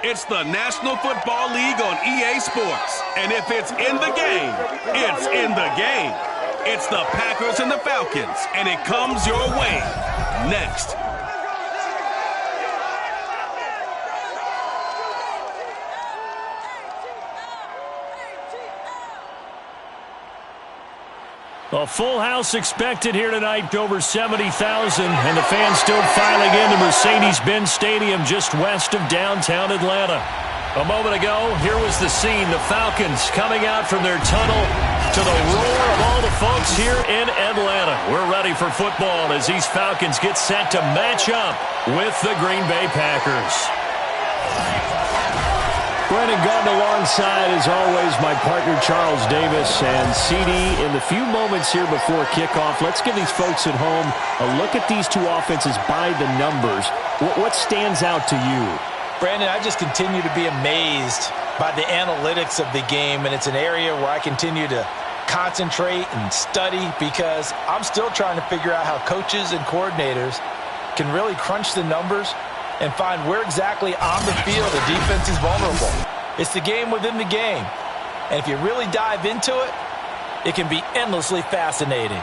It's the National Football League on EA Sports. And if it's in the game, it's in the game. It's the Packers and the Falcons, and it comes your way next. A full house expected here tonight, over 70,000, and the fans still filing into Mercedes-Benz Stadium just west of downtown Atlanta. A moment ago, here was the scene, the Falcons coming out from their tunnel to the roar of all the folks here in Atlanta. We're ready for football as these Falcons get set to match up with the Green Bay Packers. Brennan Gunn alongside, as always, my partner Charles Davis. And CD, in the few moments here before kickoff, let's give these folks at home a look at these two offenses by the numbers. What stands out to you? Brandon, I just continue to be amazed by the analytics of the game, and it's an area where I continue to concentrate and study because I'm still trying to figure out how coaches and coordinators can really crunch the numbers and find where exactly on the field the defense is vulnerable. It's the game within the game. And if you really dive into it, it can be endlessly fascinating.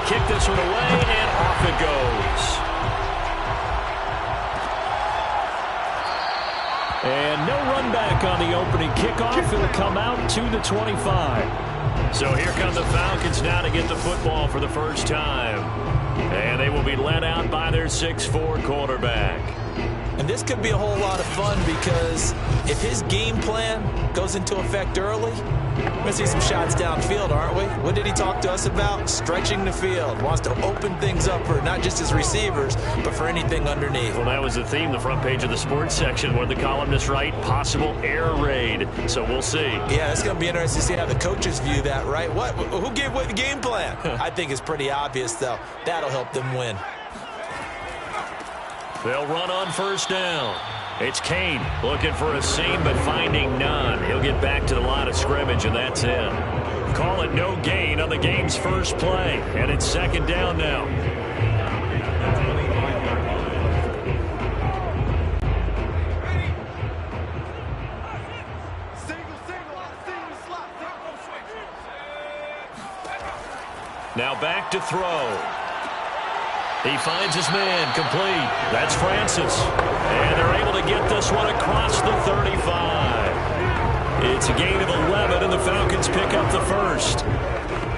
Kick this one away, and off it goes. And no run back on the opening kickoff. It'll come out to the 25. So here come the Falcons now to get the football for the first time. And they will be led out by their 6'4" quarterback. And this could be a whole lot of fun because if his game plan goes into effect early, we're going to see some shots downfield, aren't we? What did he talk to us about? Stretching the field. Wants to open things up for not just his receivers, but for anything underneath. Well, that was the theme, the front page of the sports section, where the columnists write possible air raid. So we'll see. Yeah, it's going to be interesting to see how the coaches view that, right? Who gave away the game plan? I think it's pretty obvious, though. That'll help them win. They'll run on first down. It's Kane looking for a seam, but finding none. He'll get back to the line of scrimmage, and that's it. Call it no gain on the game's first play, and it's second down now. Now back to throw. He finds his man, complete. That's Francis. And they're able to get this one across the 35. It's a gain of 11, and the Falcons pick up the first.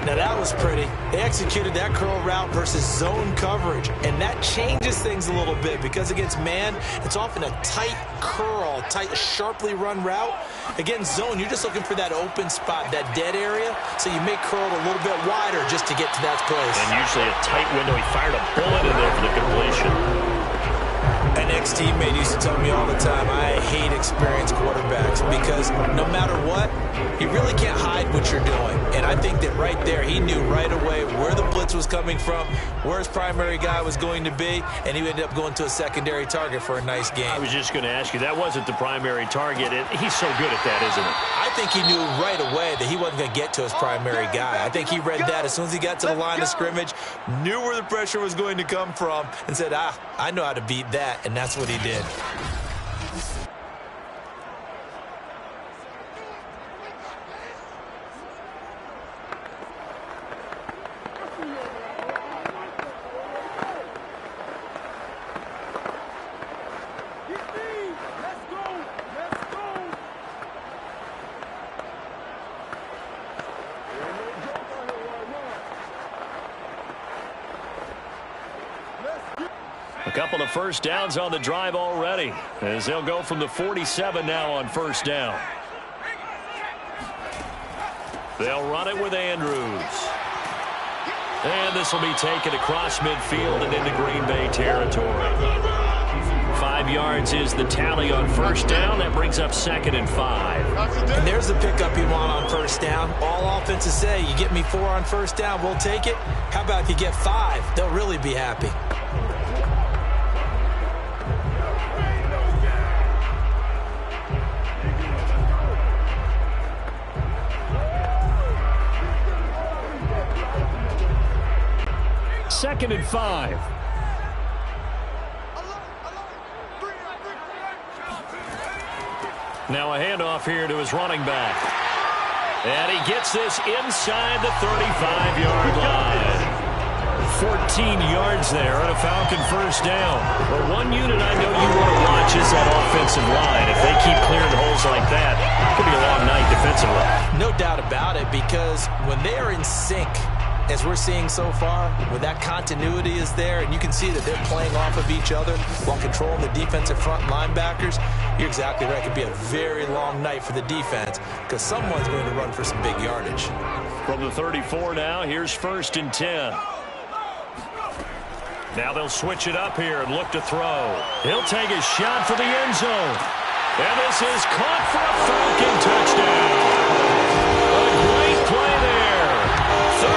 Now that was pretty. They executed that curl route versus zone coverage, and that changes things a little bit because against man, it's often a tight curl, tight, sharply run route. Against zone, you're just looking for that open spot, that dead area, so you may curl it a little bit wider just to get to that place. And usually a tight window. He fired a bullet in there for the completion. An ex-teammate used to tell me all the time, I hate experienced quarterbacks because no matter what, you really can't hide what you're doing. And I think that right there, he knew right away where the blitz was coming from, where his primary guy was going to be, and he ended up going to a secondary target for a nice game. I was just going to ask you, that wasn't the primary target. He's so good at that, isn't he? I think he knew right away that he wasn't going to get to his primary guy. I think he read that as soon as he got to the line of scrimmage, knew where the pressure was going to come from, and said, I know how to beat that, and that's what he did. A couple of first downs on the drive already, as they'll go from the 47 now on first down. They'll run it with Andrews. And this will be taken across midfield and into Green Bay territory. 5 35 yards is the tally on first down. That brings up 2nd and 5. And there's the pickup you want on first down. All offenses say, you get me 4 on first down, we'll take it. How about if you get 5? They'll really be happy. Second and 5. Now a handoff here to his running back. And he gets this inside the 35-yard line. 14 yards there on a Falcon first down. Well, one unit I know you want to watch is that offensive line. If they keep clearing holes like that, it could be a long night defensively. No doubt about it, because when they are in sync, as we're seeing so far, when that continuity is there and you can see that they're playing off of each other while controlling the defensive front linebackers, you're exactly right. It could be a very long night for the defense because someone's going to run for some big yardage. From the 34 now, here's 1st and 10. Now they'll switch it up here and look to throw. He'll take a shot for the end zone. And this is caught for a Falcon touchdown. A great play there. 34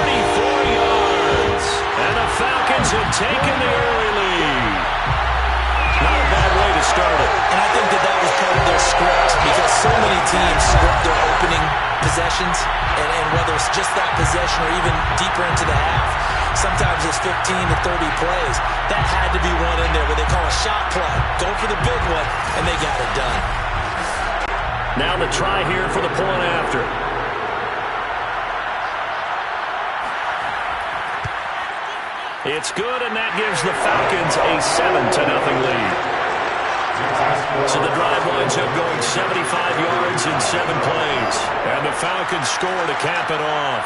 yards. And the Falcons have taken the early lead. Not a bad way to start it. And I think that was part of their script because so many teams script their opening possessions, and whether it's just that possession or even deeper into the half, sometimes it's 15 to 30 plays. That had to be one in there where they call a shot play. Go for the big one, and they got it done. Now the try here for the point after. It's good, and that gives the Falcons a 7-0 lead. So the drive winds up going 75 yards in 7 plays. And the Falcons score to cap it off.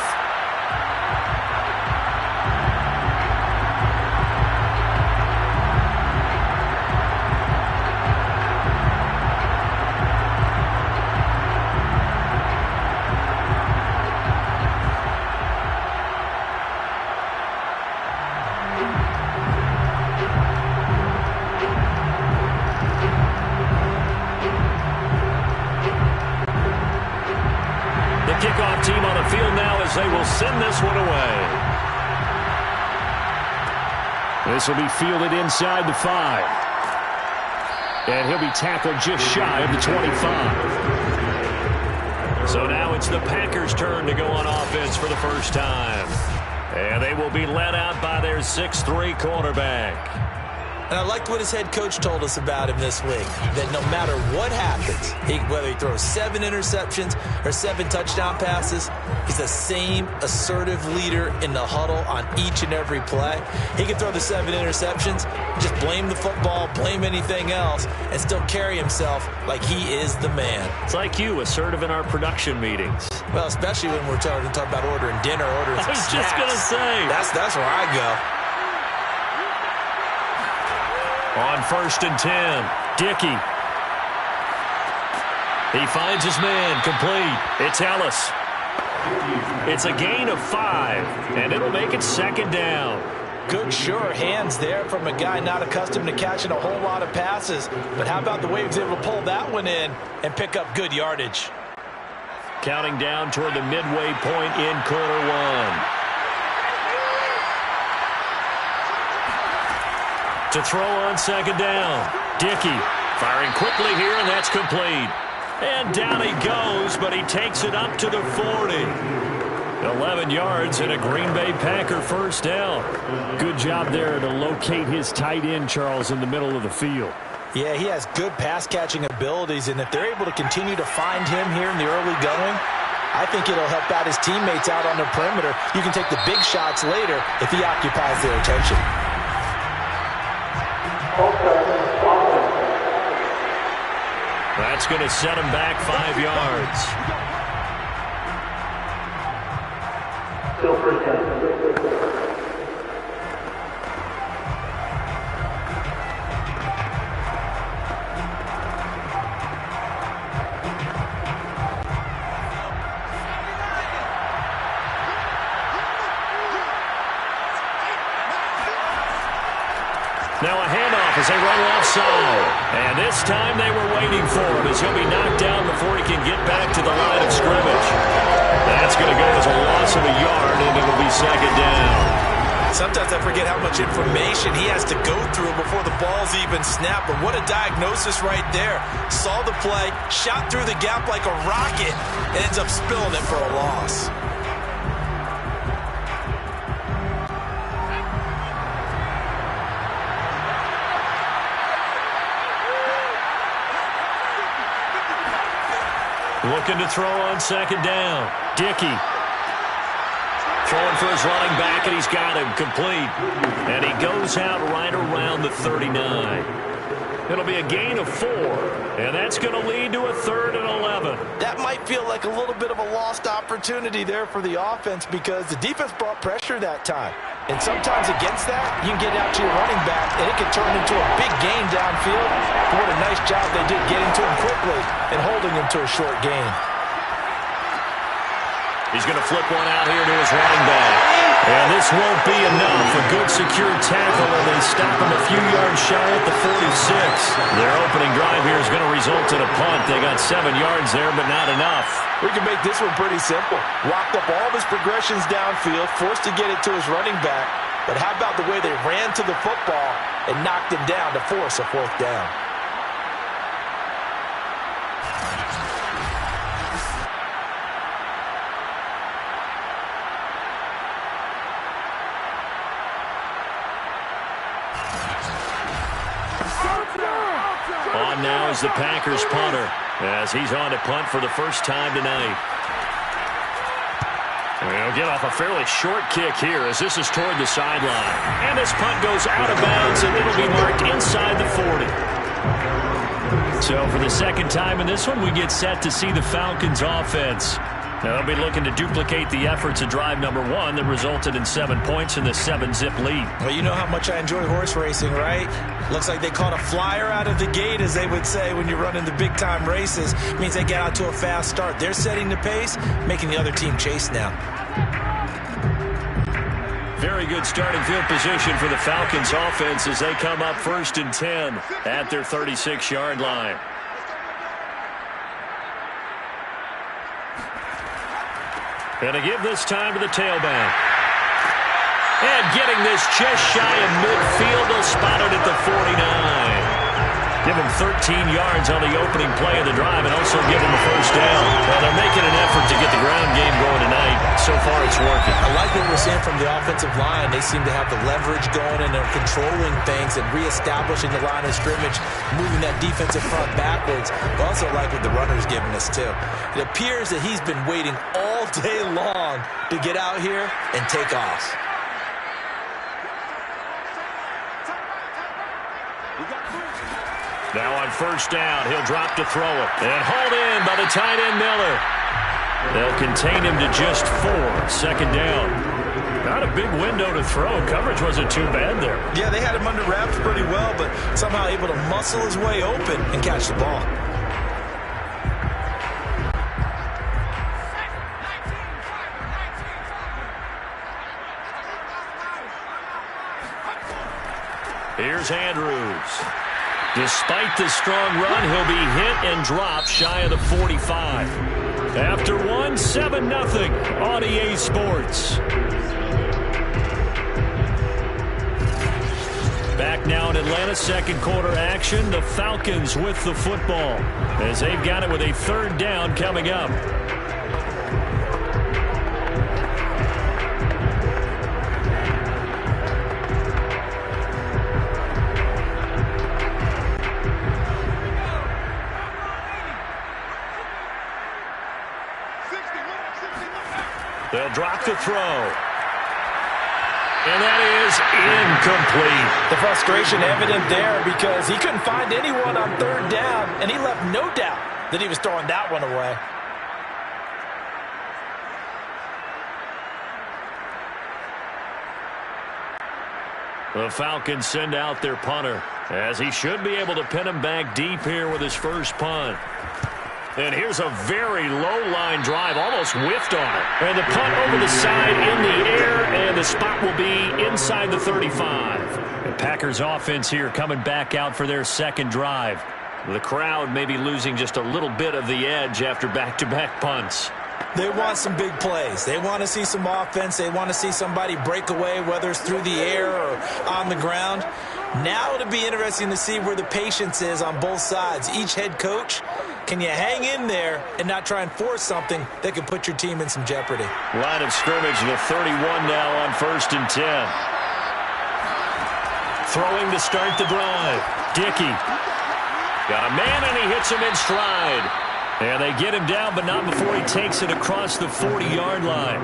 Kickoff team on the field now as they will send this one away. This will be fielded inside the 5. And he'll be tackled just shy of the 25. So now it's the Packers' turn to go on offense for the first time. And they will be led out by their 6'3" quarterback. And I liked what his head coach told us about him this week, that no matter what happens, whether he throws 7 interceptions or 7 touchdown passes, he's the same assertive leader in the huddle on each and every play. He can throw the 7 interceptions, just blame the football, blame anything else, and still carry himself like he is the man. It's like you, assertive in our production meetings. Well, especially when we're talking about ordering dinner, ordering some snacks. I was just going to say. That's where I go. On 1st and 10, Dickey. He finds his man, complete. It's Ellis. It's a gain of 5, and it'll make it 2nd down. Good, sure hands there from a guy not accustomed to catching a whole lot of passes. But how about the way he was able to pull that one in and pick up good yardage? Counting down toward the midway point in quarter 1. To throw on 2nd down. Dickey firing quickly here, and that's complete. And down he goes, but he takes it up to the 40. 11 yards and a Green Bay Packer first down. Good job there to locate his tight end, Charles, in the middle of the field. Yeah, he has good pass-catching abilities, and if they're able to continue to find him here in the early going, I think it'll help out his teammates out on the perimeter. You can take the big shots later if he occupies their attention. That's going to set him back 5 yards. Still first down. Now a handoff as they run offside. And this time they were waiting for him as he'll be knocked down before he can get back to the line of scrimmage. That's going to go as a loss of a yard, and it'll be second down. Sometimes I forget how much information he has to go through before the ball's even snapped. But what a diagnosis right there. Saw the play, shot through the gap like a rocket, and ends up spilling it for a loss. Looking to throw on second down. Dickey. Throwing for his running back, and he's got him complete. And he goes out right around the 39. It'll be a gain of 4, and that's going to lead to a 3rd and 11. That might feel like a little bit of a lost opportunity there for the offense because the defense brought pressure that time. And sometimes against that, you can get out to your running back, and it can turn into a big gain downfield. But what a nice job they did getting to him quickly and holding him to a short gain. He's going to flip one out here to his running back. And this won't be enough. A good secure tackle, and they stop him a few yards shy at the 46. Their opening drive here is going to result in a punt. They got 7 yards there, but not enough. We can make this one pretty simple. Locked up all of his progressions downfield, forced to get it to his running back. But how about the way they ran to the football and knocked him down to force a 4th down? On now is the Packers punter as he's on to punt for the first time tonight. He'll get off a fairly short kick here as this is toward the sideline. And this punt goes out of bounds, and it'll be marked inside the 40. So for the second time in this one, we get set to see the Falcons offense. Now they'll be looking to duplicate the efforts of drive number 1 that resulted in 7 points in the 7-zip lead. Well, you know how much I enjoy horse racing, right? Looks like they caught a flyer out of the gate, as they would say when you're running the big-time races. It means they get out to a fast start. They're setting the pace, making the other team chase now. Very good starting field position for the Falcons offense as they come up 1st and 10 at their 36-yard line. And to give this time to the tailback. And getting this just shy of midfield, they'll spot it at the 49. Give him 13 yards on the opening play of the drive and also give him a first down. Well, they're making an effort to get the ground game going tonight. So far, it's working. I like what we're seeing from the offensive line. They seem to have the leverage going, and they're controlling things and reestablishing the line of scrimmage, moving that defensive front backwards. I also like what the runner's giving us, too. It appears that he's been waiting all day long to get out here and take off. Now on first down, he'll drop to throw it. And hauled in by the tight end, Miller. They'll contain him to just 4. Second down. Not a big window to throw. Coverage wasn't too bad there. Yeah, they had him under wraps pretty well, but somehow able to muscle his way open and catch the ball. Here's Andrews. Despite the strong run, he'll be hit and dropped shy of the 45. After 1, 7-0 on EA Sports. Back now in Atlanta, second quarter action. The Falcons with the football as they've got it with a 3rd down coming up. They'll drop the throw. And that is incomplete. The frustration evident there because he couldn't find anyone on 3rd down, and he left no doubt that he was throwing that one away. The Falcons send out their punter as he should be able to pin him back deep here with his first punt. And here's a very low-line drive, almost whiffed on it. And the punt over the side in the air, and the spot will be inside the 35. Packers offense here coming back out for their second drive. The crowd may be losing just a little bit of the edge after back-to-back punts. They want some big plays. They want to see some offense. They want to see somebody break away, whether it's through the air or on the ground. Now it'll be interesting to see where the patience is on both sides. Each head coach, can you hang in there and not try and force something that could put your team in some jeopardy? Line of scrimmage, the 31 now on 1st and 10. Throwing to start the drive. Dickey. Got a man, and he hits him in stride. And they get him down, but not before he takes it across the 40-yard line.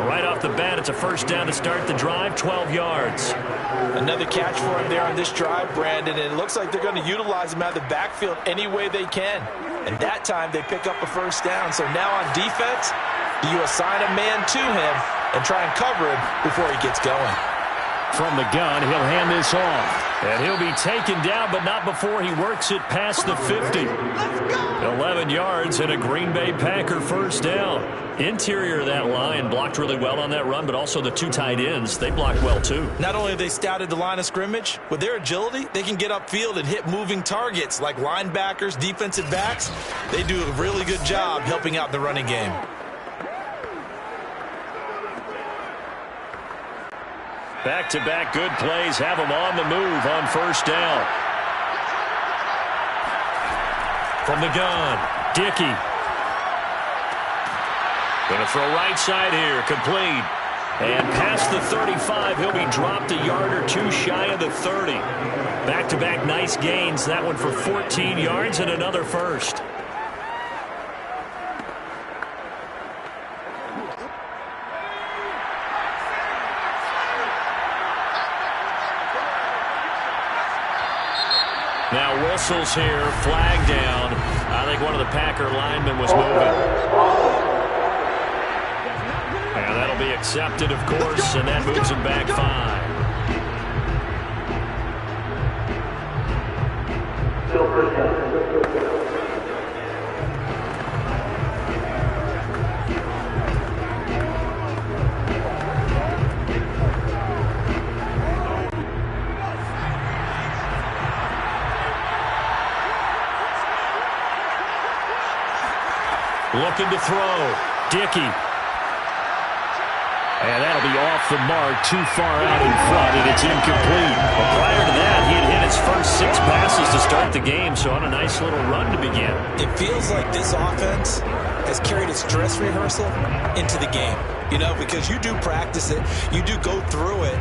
Right off the bat, it's a first down to start the drive, 12 yards. Another catch for him there on this drive, Brandon, and it looks like they're going to utilize him out of the backfield any way they can. And that time, they pick up a first down. So now on defense, you assign a man to him and try and cover him before he gets going. From the gun, he'll hand this off. And he'll be taken down, but not before he works it past the 50. 11 yards and a Green Bay Packer first down. Interior of that line blocked really well on that run, but also the two tight ends, they blocked well too. Not only have they scouted the line of scrimmage, with their agility, they can get upfield and hit moving targets like linebackers, defensive backs. They do a really good job helping out the running game. Back-to-back good plays have them on the move on first down. From the gun, Dickey. Going to throw right side here, complete. And past the 35, he'll be dropped a yard or two shy of the 30. Back-to-back nice gains, that one for 14 yards and another first. Now whistles here, flag down. I think one of the Packer linemen was moving. And that'll be accepted, of course, and that moves him back 5. Still first down. Looking to throw. Dickey. And that'll be off the mark, too far out in front, and it's incomplete. But prior to that, he had hit his first 6 passes to start the game, so on a nice little run to begin. It feels like this offense has carried its dress rehearsal into the game. You know, because you do practice it, you do go through it,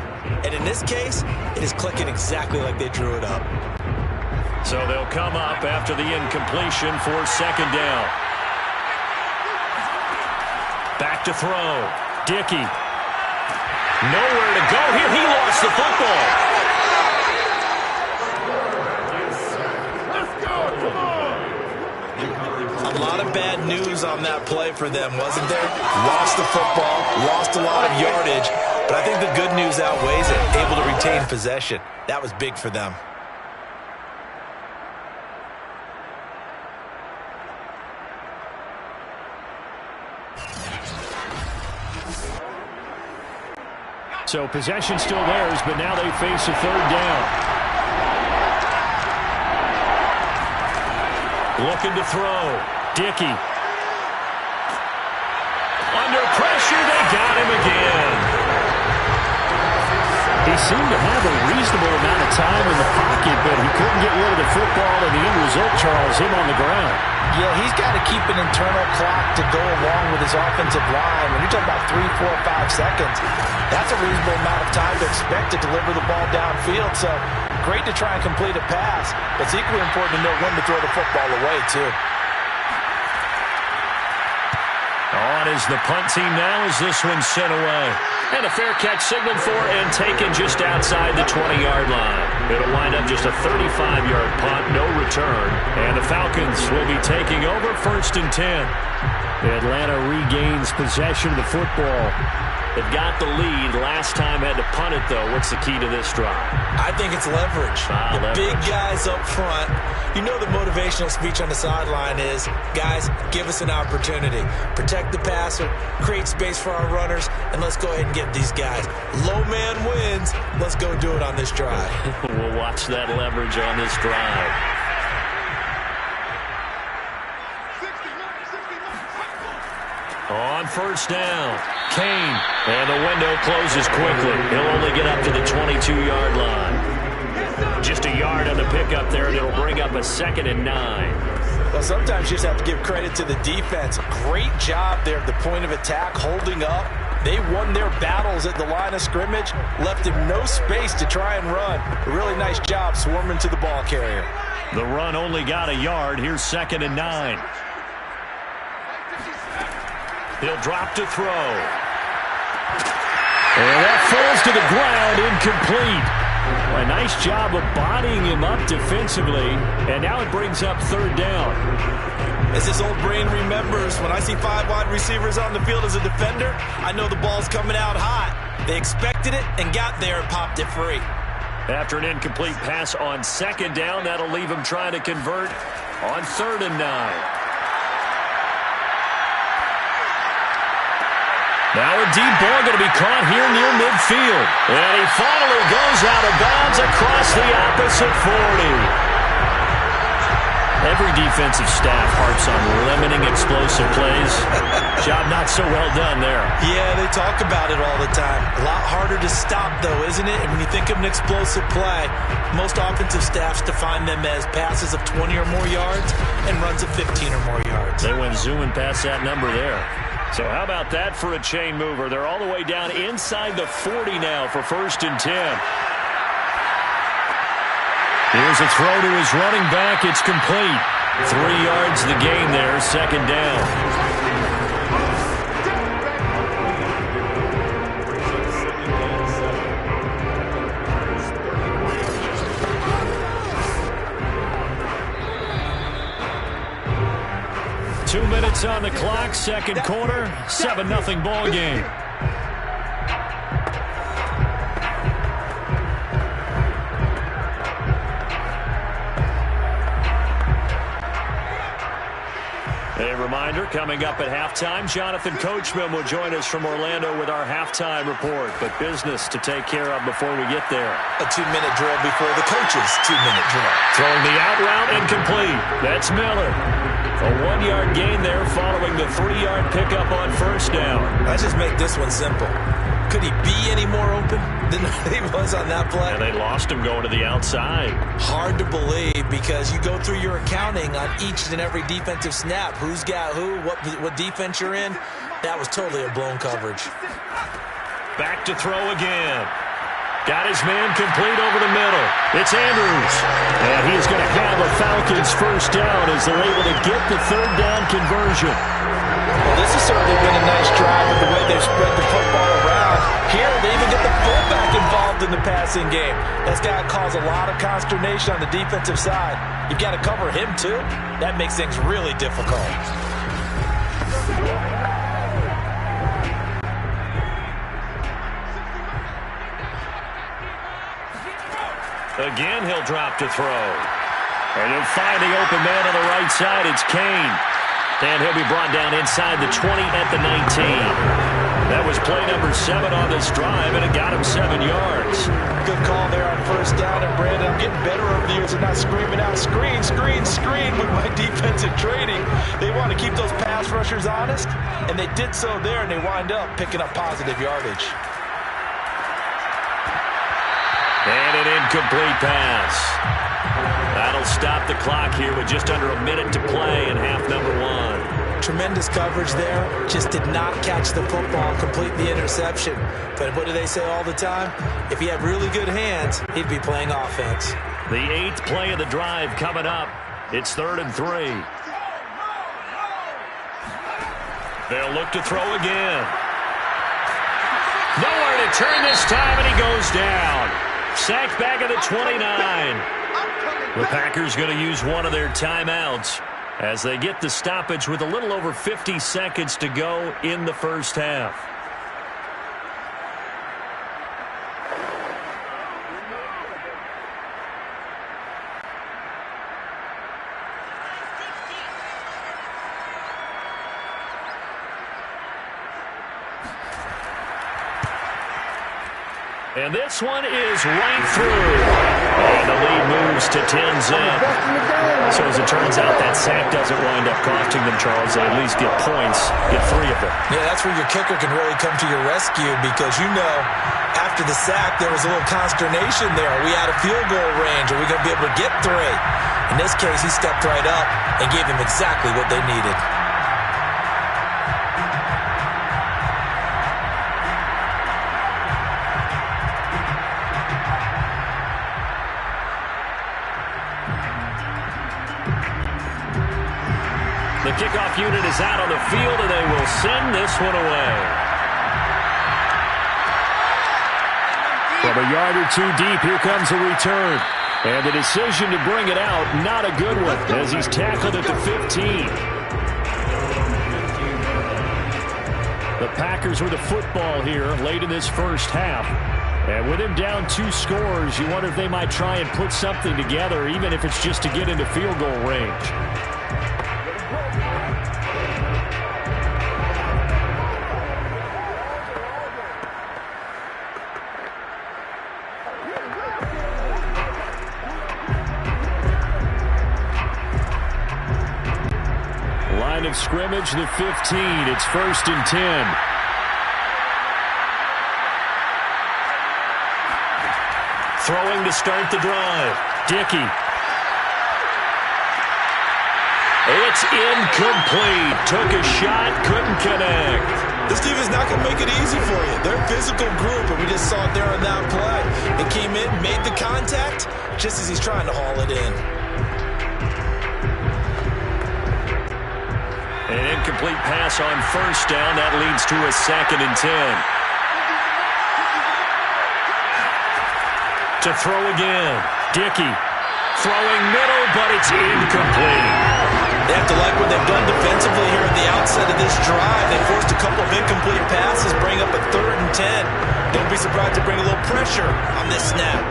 and in this case, it is clicking exactly like they drew it up. So they'll come up after the incompletion for second down. Back to throw. Dickey. Nowhere to go here. He lost the football. Let's go. Come on. A lot of bad news on that play for them, wasn't there? Lost the football, lost a lot of yardage, but I think the good news outweighs it. Able to retain possession. That was big for them. So possession still theirs, but now they face a third down. Looking to throw. Dickey. Under pressure, they got him again. He seemed to have a reasonable amount of time in the pocket, but he couldn't get rid of the football, and the end result, Charles, him on the ground. Yeah, he's got to keep an internal clock to go along with his offensive line. When you're talking about 3, 4, 5 seconds, that's a reasonable amount of time to expect to deliver the ball downfield. So great to try and complete a pass, but it's equally important to know when to throw the football away, too. On is the punt team now as this one's sent away. And a fair catch signaled for and taken just outside the 20-yard line. It'll wind up just a 35-yard punt, no return. And the Falcons will be taking over 1st and 10. Atlanta regains possession of the football. They've got the lead. Last time had to punt it, though. What's the key to this drive? I think it's leverage. The big guys up front. You know the motivational speech on the sideline is, guys, give us an opportunity. Protect the passer, create space for our runners, and let's go ahead and get these guys. Low man wins. Let's go do it on this drive. We'll watch that leverage on this drive. On first down, Kane, and the window closes quickly. He'll only get up to the 22-yard line. Just a yard on the pickup there, and it'll bring up a 2nd and 9. Well, sometimes you just have to give credit to the defense. Great job there at the point of attack, holding up. They won their battles at the line of scrimmage, left him no space to try and run. A really nice job swarming to the ball carrier. The run only got a yard. Here's 2nd and 9. He'll drop to throw. And that falls to the ground, incomplete. A nice job of bodying him up defensively, and now it brings up 3rd down. As this old brain remembers, when I see 5 wide receivers on the field as a defender, I know the ball's coming out hot. They expected it and got there and popped it free. After an incomplete pass on 2nd down, that'll leave him trying to convert on 3rd and 9. Now a deep ball going to be caught here near midfield. And he finally goes out of bounds across the opposite 40. Every defensive staff harps on limiting explosive plays. Job not so well done there. Yeah, they talk about it all the time. A lot harder to stop, though, isn't it? And when you think of an explosive play, most offensive staffs define them as passes of 20 or more yards and runs of 15 or more yards. They went zooming past that number there. So how about that for a chain mover? They're all the way down inside the 40 now for 1st and 10. Here's a throw to his running back. It's complete. 3 yards the gain there, 2nd down. 2 minutes on the clock, 2nd quarter, 7-0 ball game. A reminder, coming up at halftime, Jonathan Coachman will join us from Orlando with our halftime report. But business to take care of before we get there. A 2-minute drill before the coach's 2-minute drill. Throwing the out route incomplete. That's Miller. A 1-yard gain there following the 3-yard pickup on 1st down. Let's just make this one simple. Could he be any more open than he was on that play? And they lost him going to the outside. Hard to believe because you go through your accounting on each and every defensive snap. Who's got who, what defense you're in. That was totally a blown coverage. Back to throw again. Got his man complete over the middle. It's Andrews. And he's going to have a Falcons 1st down as they're able to get the 3rd down conversion. Well, this has certainly been a nice drive with the way they've spread the football around. Here, they even get the fullback involved in the passing game. That's got to cause a lot of consternation on the defensive side. You've got to cover him, too. That makes things really difficult. Again, he'll drop to throw. And he'll find the open man on the right side. It's Kane. And he'll be brought down inside the 20 at the 19. That was play number 7 on this drive, and it got him 7 yards. Good call there on 1st down. And, Brandon, I'm getting better over the years and not screaming out, screen, screen, screen with my defensive training. They want to keep those pass rushers honest, and they did so there, and they wind up picking up positive yardage. And an incomplete pass. That'll stop the clock here with just under a minute to play in half number 1. Tremendous coverage there. Just did not catch the football, complete the interception. But what do they say all the time? If he had really good hands, he'd be playing offense. The 8th play of the drive coming up. It's 3rd and 3. They'll look to throw again. Nowhere to turn this time, and he goes down. Sacked back at the 29. The Packers going to use one of their timeouts as they get the stoppage with a little over 50 seconds to go in the 1st half. And this one is right through. And the lead moves to 10-zip. So as it turns out, that sack doesn't wind up costing them, Charles. They at least get points, get 3 of them. Yeah, that's where your kicker can really come to your rescue because, after the sack, there was a little consternation there. Are we out of field goal range? Are we going to be able to get 3? In this case, he stepped right up and gave them exactly what they needed. The kickoff unit is out on the field, and they will send this one away. From a yard or 2 deep, here comes a return. And the decision to bring it out, not a good one, as he's tackled at the 15. The Packers with the football here late in this first half. And with him down 2 scores, you wonder if they might try and put something together, even if it's just to get into field goal range. Line of scrimmage, the 15. It's 1st and 10. Throwing to start the drive. Dickey. It's incomplete. Took a shot, couldn't connect. This team is not going to make it easy for you. They're a physical group, and we just saw it there on that play. It came in, made the contact, just as he's trying to haul it in. An incomplete pass on 1st down. That leads to a 2nd and 10. To throw again. Dickey throwing middle, but it's incomplete. They have to like what they've done defensively here at the outset of this drive. They forced a couple of incomplete passes, bring up a 3rd and 10. Don't be surprised to bring a little pressure on this snap.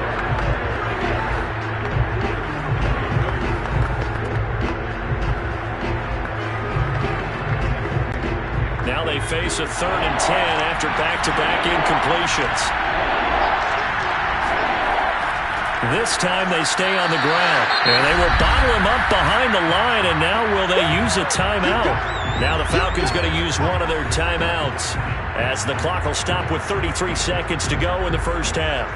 Now they face a 3rd and 10 after back-to-back incompletions. This time they stay on the ground. And they will bottle him up behind the line, and now will they use a timeout? Now the Falcons going to use one of their timeouts as the clock will stop with 33 seconds to go in the first half.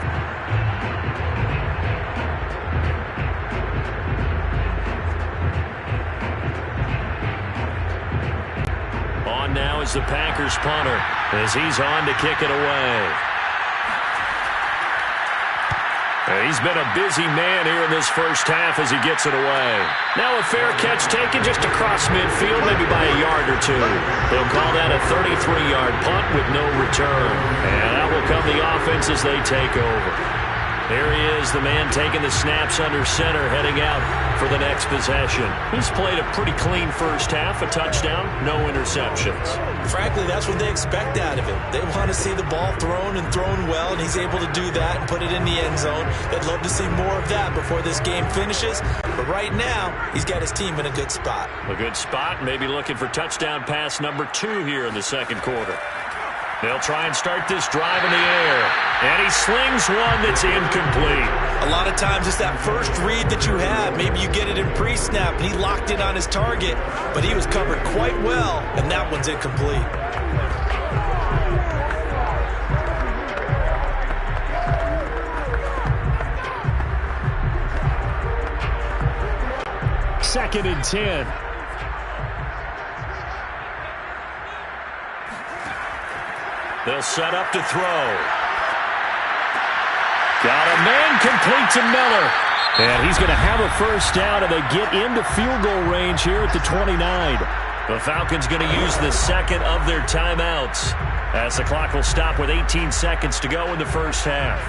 On now is the Packers punter as he's on to kick it away. He's been a busy man here in this first half as he gets it away. Now a fair catch taken just across midfield, maybe by a yard or 2. They'll call that a 33-yard punt with no return. And that will come the offense as they take over. There he is, the man taking the snaps under center, heading out for the next possession. He's played a pretty clean first half, a touchdown, no interceptions. Frankly, that's what they expect out of him. They want to see the ball thrown and thrown well, and he's able to do that and put it in the end zone. They'd love to see more of that before this game finishes. But right now, he's got his team in a good spot. A good spot, maybe looking for touchdown pass number 2 here in the second quarter. They'll try and start this drive in the air. And he slings one that's incomplete. A lot of times it's that first read that you have. Maybe you get it in pre-snap, and he locked in on his target. But he was covered quite well, and that one's incomplete. Second and 10. They'll set up to throw. Got a man complete to Miller. And he's going to have a first down, and they get into field goal range here at the 29. The Falcons going to use the second of their timeouts as the clock will stop with 18 seconds to go in the first half.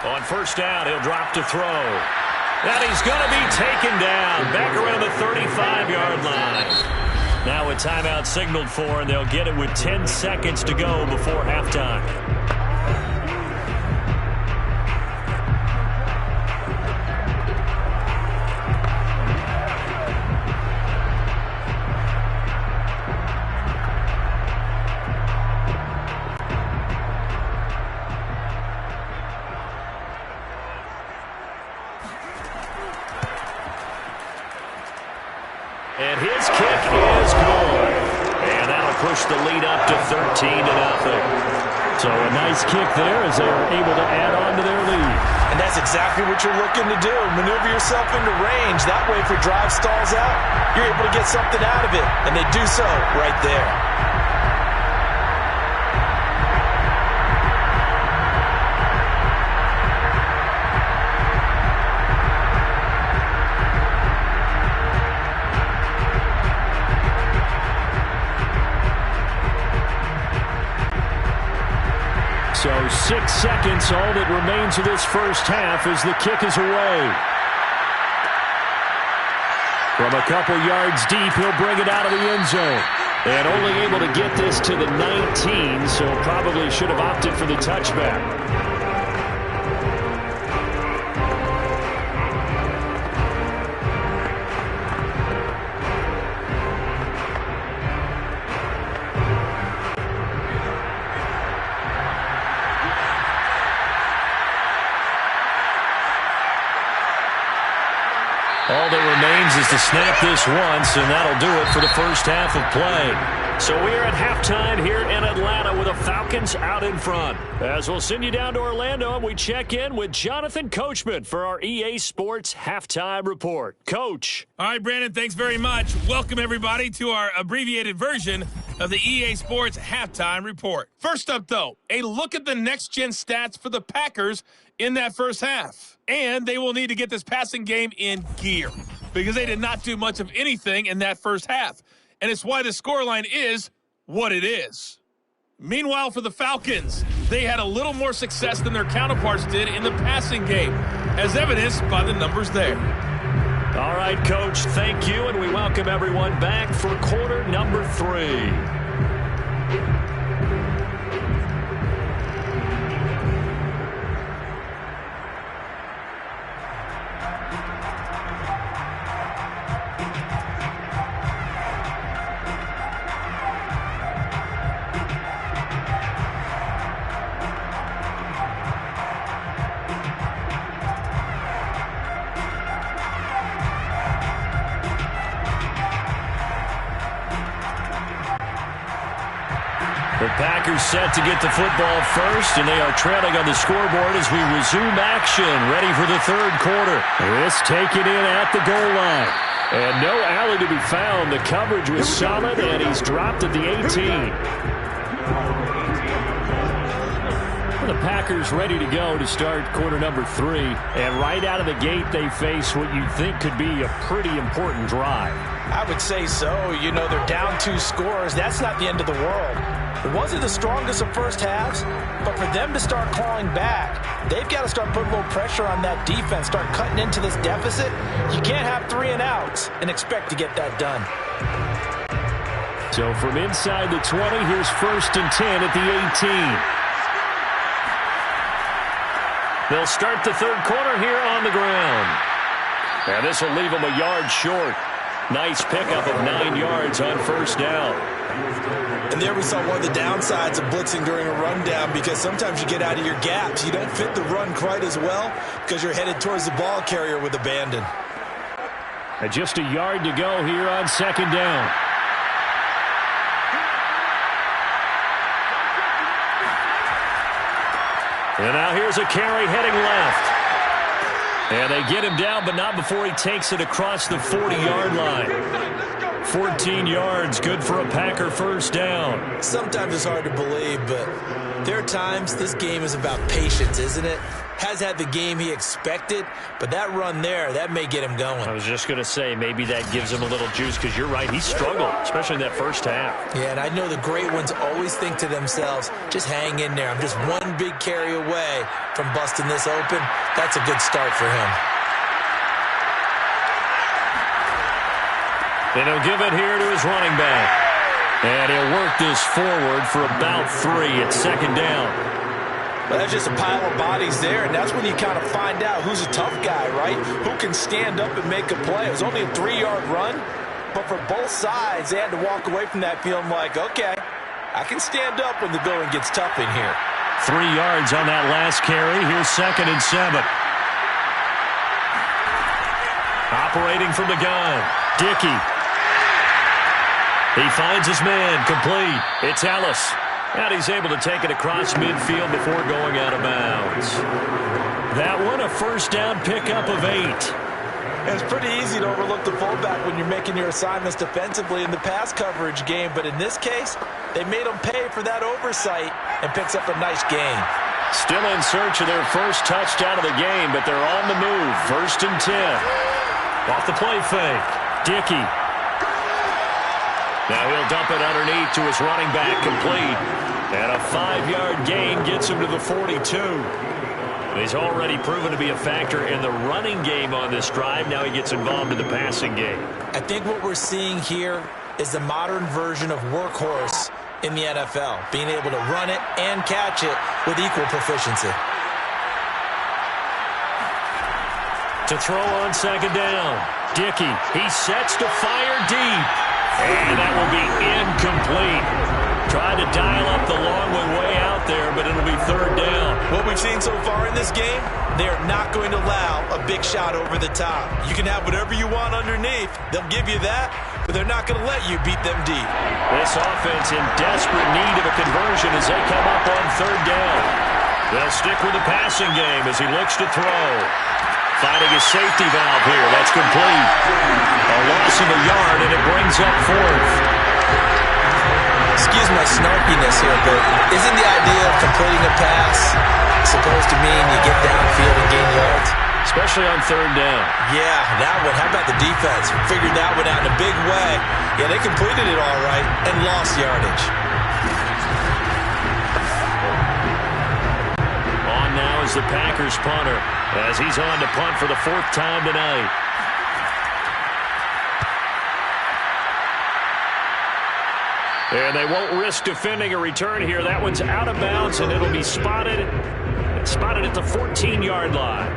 On first down, he'll drop to throw. And he's going to be taken down back around the 35-yard line. Now a timeout signaled for, and they'll get it with 10 seconds to go before halftime. And his kick is good. And that'll push the lead up to 13-0. So a nice kick there as they are able to add on to their lead. And that's exactly what you're looking to do. Maneuver yourself into range. That way, if your drive stalls out, you're able to get something out of it. And they do so right there. So 6 seconds, all that remains of this first half as the kick is away. From a couple yards deep, he'll bring it out of the end zone. And only able to get this to the 19, so probably should have opted for the touchback. All that remains is to snap this once, and that'll do it for the first half of play. So we are at halftime here in Atlanta with the Falcons out in front. As we'll send you down to Orlando, and we check in with Jonathan Coachman for our EA Sports Halftime Report. Coach. All right, Brandon, thanks very much. Welcome, everybody, to our abbreviated version of the EA Sports Halftime Report. First up, though, a look at the next-gen stats for the Packers in that first half. And they will need to get this passing game in gear because they did not do much of anything in that first half. And it's why the scoreline is what it is. Meanwhile, for the Falcons, they had a little more success than their counterparts did in the passing game, as evidenced by the numbers there. All right, Coach, thank you, and we welcome everyone back for quarter number 3. The Packers set to get the football first, and they are trailing on the scoreboard as we resume action, ready for the third quarter. This taken in at the goal line. And no alley to be found. The coverage was solid, and he's dropped at the 18. The Packers ready to go to start quarter number 3. And right out of the gate, they face what you think could be a pretty important drive. I would say so. You know, they're down 2 scores. That's not the end of the world. It wasn't the strongest of first halves, but for them to start clawing back, they've got to start putting a little pressure on that defense, start cutting into this deficit. You can't have 3 and outs and expect to get that done. So from inside the 20, here's 1st and 10 at the 18. They'll start the third quarter here on the ground. And this will leave them a yard short. Nice pickup of 9 yards on first down. And there we saw one of the downsides of blitzing during a rundown, because sometimes you get out of your gaps. You don't fit the run quite as well because you're headed towards the ball carrier with abandon. And just a yard to go here on second down. And now here's a carry heading left. And they get him down, but not before he takes it across the 40-yard line. 14 yards, good for a Packer first down. Sometimes it's hard to believe, but there are times this game is about patience, isn't it? Has had the game he expected, but that run there, that may get him going. I was just going to say, maybe that gives him a little juice, because you're right, he struggled, especially in that first half. Yeah, and I know the great ones always think to themselves, just hang in there. I'm just one big carry away from busting this open. That's a good start for him. And he'll give it here to his running back. And he'll work this forward for about 3 at second down. Well, that's just a pile of bodies there, and that's when you kind of find out who's a tough guy, right? Who can stand up and make a play. It was only a 3-yard run, but for both sides, they had to walk away from that feeling like, okay, I can stand up when the going gets tough in here. 3 yards on that last carry. Here's 2nd and 7. Operating from the gun, Dickey. He finds his man, complete. It's Ellis. And he's able to take it across midfield before going out of bounds. That one, a first down pickup of 8. It's pretty easy to overlook the fullback when you're making your assignments defensively in the pass coverage game, but in this case, they made him pay for that oversight and picks up a nice gain. Still in search of their first touchdown of the game, but they're on the move. 1st and 10. Off the play fake. Dickey. Now he'll dump it underneath to his running back, complete. And a 5-yard gain gets him to the 42. He's already proven to be a factor in the running game on this drive. Now he gets involved in the passing game. I think what we're seeing here is the modern version of workhorse in the NFL, being able to run it and catch it with equal proficiency. To throw on 2nd down. Dickey, he sets to fire deep. And that will be incomplete. Tried to dial up the long way out there, but it'll be 3rd down. What we've seen so far in this game, they're not going to allow a big shot over the top. You can have whatever you want underneath. They'll give you that, but they're not going to let you beat them deep. This offense in desperate need of a conversion as they come up on 3rd down. They'll stick with the passing game as he looks to throw. Finding his safety valve here. That's complete. A loss of a yard, and it brings up 4th. Excuse my snarkiness here, but isn't the idea of completing a pass supposed to mean you get downfield and gain yards? Especially on 3rd down. Yeah, that one. How about the defense? Figured that one out in a big way. Yeah, they completed it all right and lost yardage. On now is the Packers punter as he's on to punt for the 4th time tonight. And they won't risk defending a return here. That one's out of bounds, and it'll be spotted at the 14-yard line.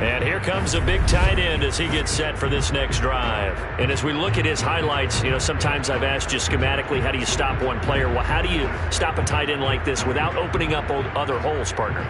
And here comes a big tight end as he gets set for this next drive. And as we look at his highlights, you know, sometimes I've asked you schematically, how do you stop one player? Well, how do you stop a tight end like this without opening up other holes, partner?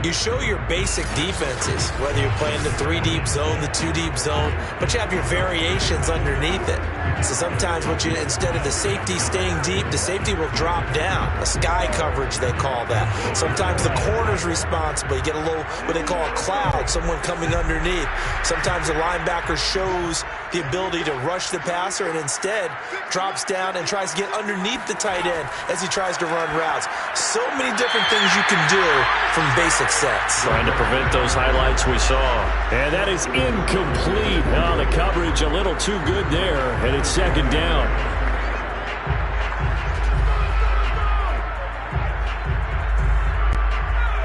You show your basic defenses, whether you're playing the 3-deep zone, the 2-deep zone, but you have your variations underneath it. So sometimes instead of the safety staying deep, the safety will drop down. A sky coverage, they call that. Sometimes the corner's responsible. You get a little, what they call a cloud, someone coming underneath. Sometimes the linebacker shows the ability to rush the passer and instead drops down and tries to get underneath the tight end as he tries to run routes. So many different things you can do from basic sets. Trying to prevent those highlights we saw. And that is incomplete. Now the coverage a little too good there, and it's 2nd down.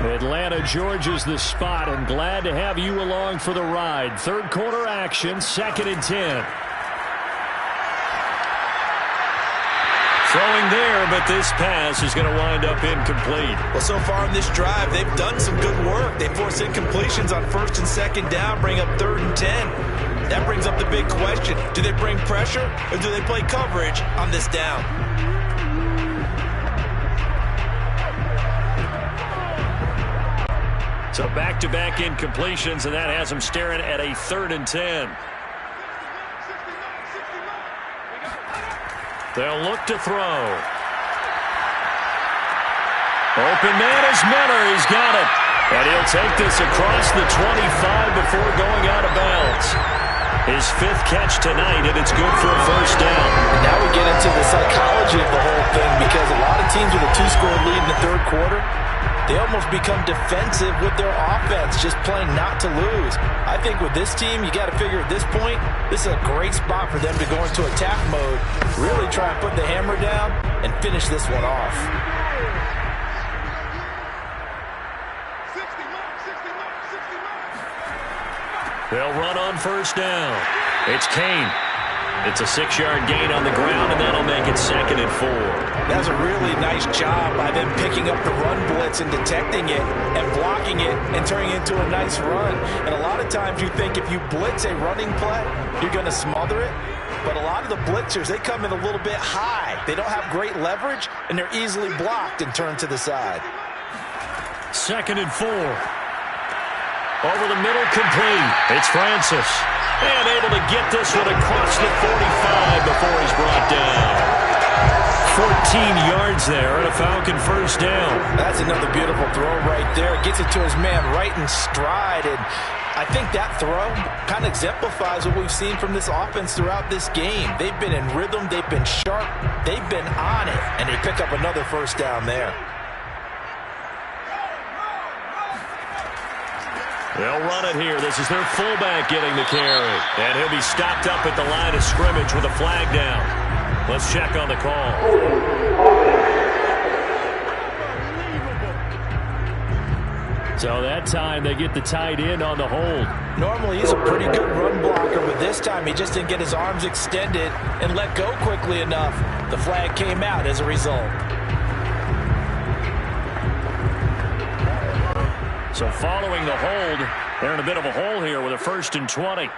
Atlanta, Georgia's the spot, and glad to have you along for the ride. 3rd quarter action, 2nd and 10. Throwing there, but this pass is going to wind up incomplete. Well, so far in this drive, they've done some good work. They force incompletions on 1st and 2nd down, bring up 3rd and 10. That brings up the big question. Do they bring pressure or do they play coverage on this down? So back-to-back incompletions, and that has them staring at a 3rd and 10. They'll look to throw. Open man is Miller. He's got it. And he'll take this across the 25 before going out of bounds. His 5th catch tonight, and it's good for a 1st down. And now we get into the psychology of the whole thing, because a lot of teams with a 2-score lead in the 3rd quarter, they almost become defensive with their offense, just playing not to lose. I think with this team, you got to figure at this point, this is a great spot for them to go into attack mode, really try and put the hammer down and finish this one off. They'll run on 1st down. It's Kane. It's a 6-yard gain on the ground, and that'll make it 2nd and 4. That's a really nice job by them picking up the run blitz and detecting it and blocking it and turning it into a nice run. And a lot of times you think if you blitz a running play, you're going to smother it. But a lot of the blitzers, they come in a little bit high. They don't have great leverage, and they're easily blocked and turned to the side. 2nd and 4. Over the middle, complete. It's Francis. And able to get this one across the 45 before he's brought down. 14 yards there and a Falcon first down. That's another beautiful throw right there. Gets it to his man right in stride. And I think that throw kind of exemplifies what we've seen from this offense throughout this game. They've been in rhythm. They've been sharp. They've been on it. And they pick up another first down there. They'll run it here. This is their fullback getting the carry. And he'll be stopped up at the line of scrimmage with a flag down. Let's check on the call. So that time they get the tight end on the hold. Normally he's a pretty good run blocker, but this time he just didn't get his arms extended and let go quickly enough. The flag came out as a result. So following the hold, they're in a bit of a hole here with a 1st and 20.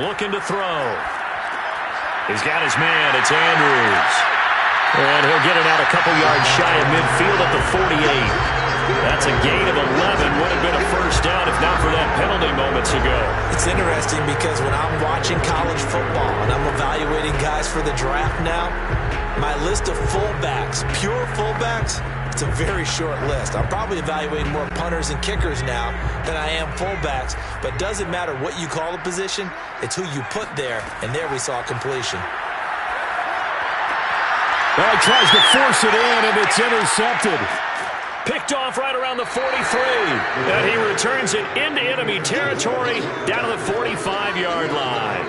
Looking to throw. He's got his man. It's Andrews. And he'll get it out a couple yards shy of midfield at the 48. That's a gain of 11. Would have been a first down if not for that penalty moments ago. It's interesting because when I'm watching college football and I'm evaluating guys for the draft now, my list of fullbacks, pure fullbacks, it's a very short list. I'm probably evaluating more punters and kickers now than I am fullbacks, but it doesn't matter what you call a position, it's who you put there, and there we saw completion. Well, he tries to force it in, and it's intercepted. Picked off right around the 43, and he returns it into enemy territory down to the 45-yard line.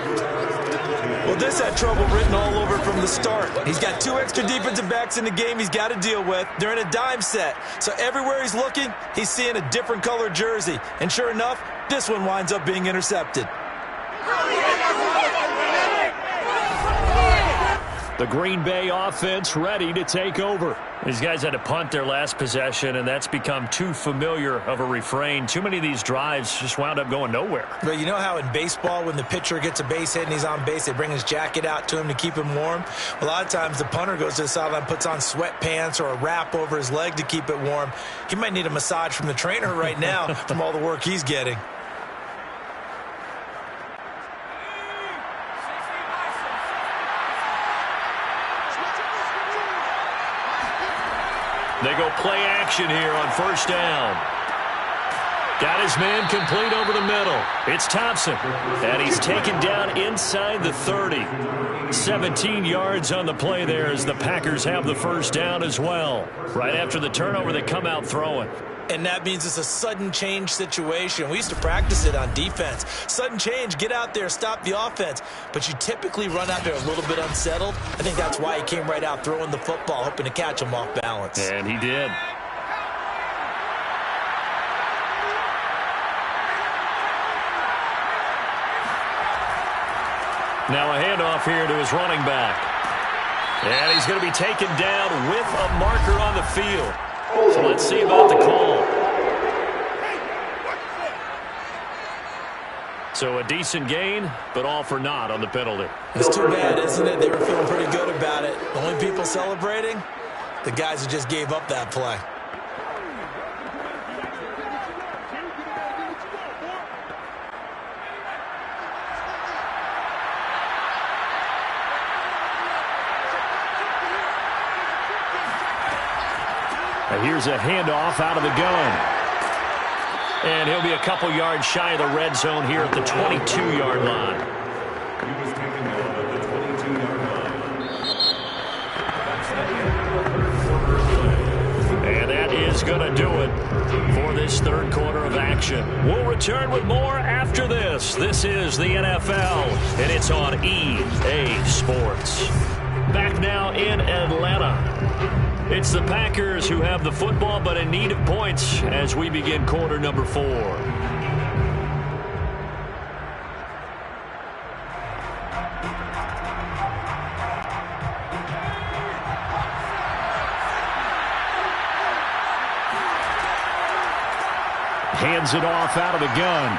Well, this had trouble written all over from the start. He's got 2 extra defensive backs in the game he's got to deal with. They're in a dime set. So everywhere he's looking, he's seeing a different colored jersey. And sure enough, this one winds up being intercepted. The Green Bay offense ready to take over. These guys had to punt their last possession, and that's become too familiar of a refrain. Too many of these drives just wound up going nowhere. But you know how in baseball, when the pitcher gets a base hit and he's on base, they bring his jacket out to him to keep him warm? A lot of times the punter goes to the sideline, puts on sweatpants or a wrap over his leg to keep it warm. He might need a massage from the trainer right now from all the work he's getting. They go play action here on first down. Got his man complete over the middle. It's Thompson. And he's taken down inside the 30. 17 yards on the play there as the Packers have the first down as well. Right after the turnover, they come out throwing. And that means it's a sudden change situation. We used to practice it on defense. Sudden change, get out there, stop the offense. But you typically run out there a little bit unsettled. I think that's why he came right out throwing the football, hoping to catch him off balance. And he did. Now a handoff here to his running back. And he's going to be taken down with a marker on the field. So let's see about the call. So a decent gain, but all for naught on the penalty. It's too bad, isn't it? They were feeling pretty good about it. The only people celebrating, the guys who just gave up that play. Here's a handoff out of the gun. And he'll be a couple yards shy of the red zone here at the 22-yard line. He was taken down at the 22-yard line. And that is going to do it for this third quarter of action. We'll return with more after this. This is the NFL, and it's on EA Sports. Back now in Atlanta. It's the Packers who have the football, but in need of points as we begin quarter number 4. Hands it off out of the gun.